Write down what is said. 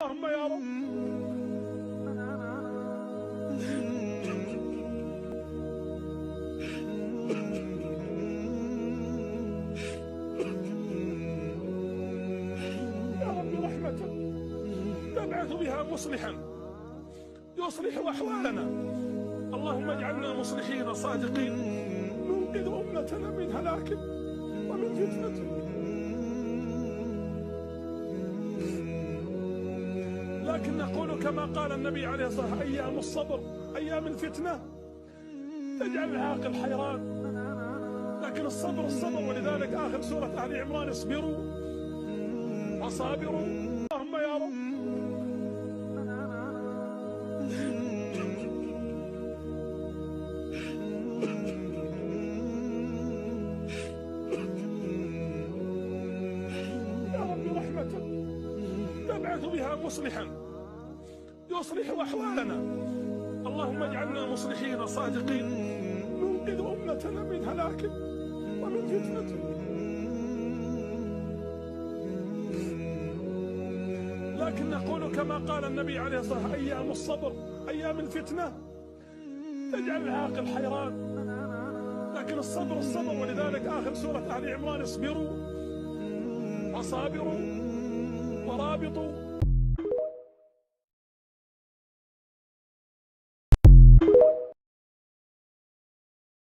اللهم يا رب. يا رب رحمتك تبعث بها مصلحا يصلح أحوالنا. اللهم اجعلنا مصلحين صادقين ننقذ أمتنا من هلاك ومن فتنة. لكن نقول كما قال النبي عليه الصلاة والسلام: أيام الصبر أيام الفتنة تجعل العاقل حيران. لكن الصبر الصبر، ولذلك آخر سورة آل عمران: اصبروا وصابروا. اللهم يا رب. يا رب رحمتك تبعث بها مصلحا يصلح أحوالنا. اللهم اجعلنا مصلحين صادقين ننقذ أمتنا من هلاك ومن فتنة. لكن نقول كما قال النبي عليه الصلاة والسلام: أيام الصبر أيام الفتنة تجعل العاقل حيران. لكن الصبر الصبر، ولذلك آخر سورة آل عمران: اصبروا وصابروا ورابطوا